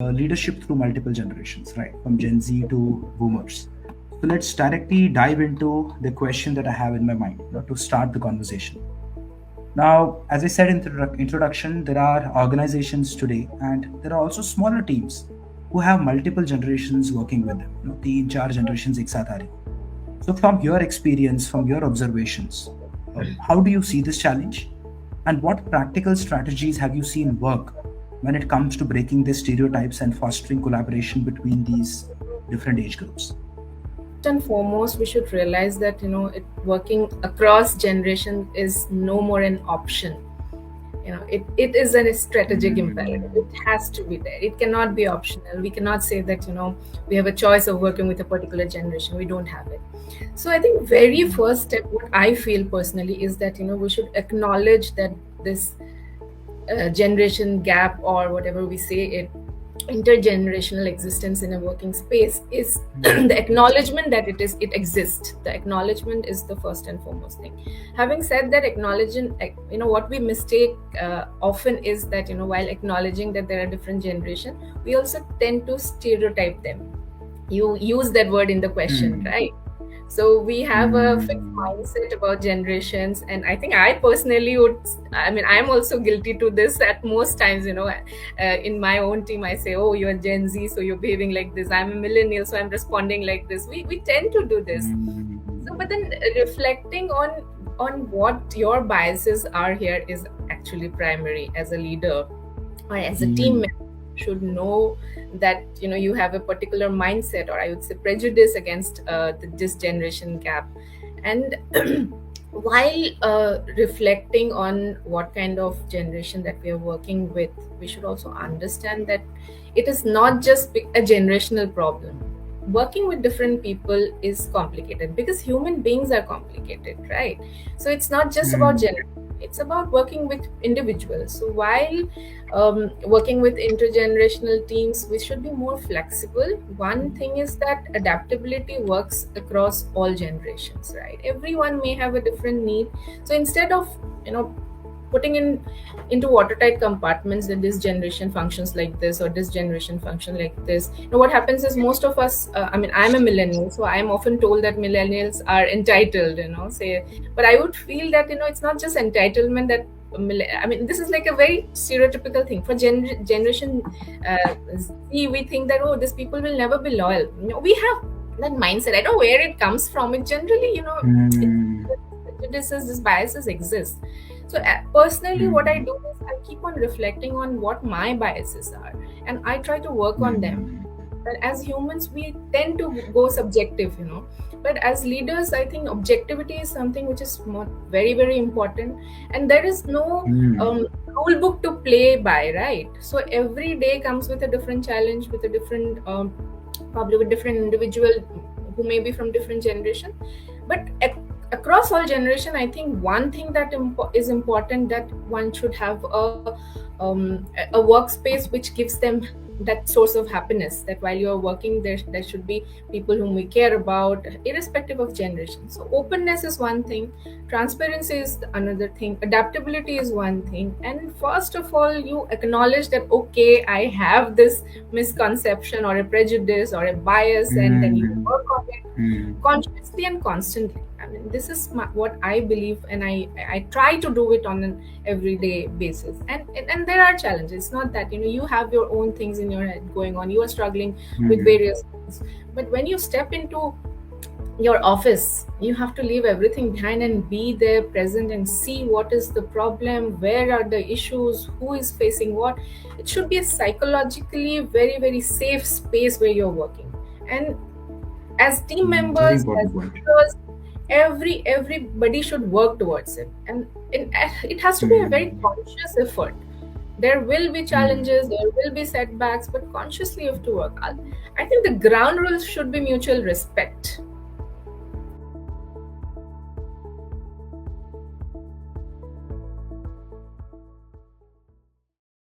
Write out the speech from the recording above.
leadership through multiple generations, right? From Gen Z to boomers. So let's directly dive into the question that I have in my mind, to start the conversation. Now, as I said in the introduction, there are organizations today, and there are also smaller teams who have multiple generations working with them. तीन चार generations एक साथ आ रही. So, from your experience, from your observations, how do you see this challenge? And what practical strategies have you seen work when it comes to breaking the stereotypes and fostering collaboration between these different age groups? First and foremost, we should realize that working across generation is no more an option. It is a strategic imperative. It has to be there. It cannot be optional. We cannot say that we have a choice of working with a particular generation. We don't have it. So I think very first step, what I feel personally, is that we should acknowledge that this generation gap, or whatever we say it, intergenerational existence in a working space, is the acknowledgement that it exists. The acknowledgement is the first and foremost thing. Having said that, acknowledging, what we mistake often is that while acknowledging that there are different generations, we also tend to stereotype them. You use that word in the question, right? So we have a fixed mindset about generations, and I think I personally would. I mean, I'm also guilty to this at most times. In my own team, I say, "Oh, you're Gen Z, so you're behaving like this." I'm a millennial, so I'm responding like this. We tend to do this. So, but then reflecting on what your biases are here is actually primary. As a leader or as a team member, should know that you have a particular mindset, or I would say prejudice, against this generation gap. And while reflecting on what kind of generation that we are working with, we should also understand that it is not just a generational problem. Working with different people is complicated because human beings are complicated, right? So it's not just about generation, it's about working with individuals. So while working with intergenerational teams, we should be more flexible. One thing is that adaptability works across all generations, right? Everyone may have a different need. So instead of putting into watertight compartments that this generation functions like this or this generation function like this, what happens is most of us, I'm a millennial, so I'm often told that millennials are entitled, say. But I would feel that it's not just entitlement, that this is like a very stereotypical thing for generation Z. We think that, oh, these people will never be loyal. We have that mindset. I don't know where it comes from. It generally, prejudices, these biases exist. So personally, what I do is I keep on reflecting on what my biases are, and I try to work on them. But as humans, we tend to go subjective, But as leaders, I think objectivity is something which is very, very important, and there is no rule book to play by, right? So every day comes with a different challenge, with a different, probably with different individual who may be from different generation. But across all generation, I think one thing that is important, that one should have a workspace which gives them that source of happiness, that while you're working there should be people whom we care about, irrespective of generation. So openness is one thing, transparency is another thing, adaptability is one thing. And first of all, you acknowledge that, okay, I have this misconception or a prejudice or a bias, and then you work on it consciously and constantly. This is what I believe, and I try to do it on an everyday basis. And there are challenges. It's not that you have your own things in your head going on, you are struggling with various things. But when you step into your office, you have to leave everything behind and be there present and see what is the problem, where are the issues, who is facing what. It should be a psychologically very, very safe space where you're working. And as team members, as leaders, everybody should work towards it, and it has to be a very conscious effort. There will be challenges, there will be setbacks, but consciously you have to work. I think the ground rules should be mutual respect.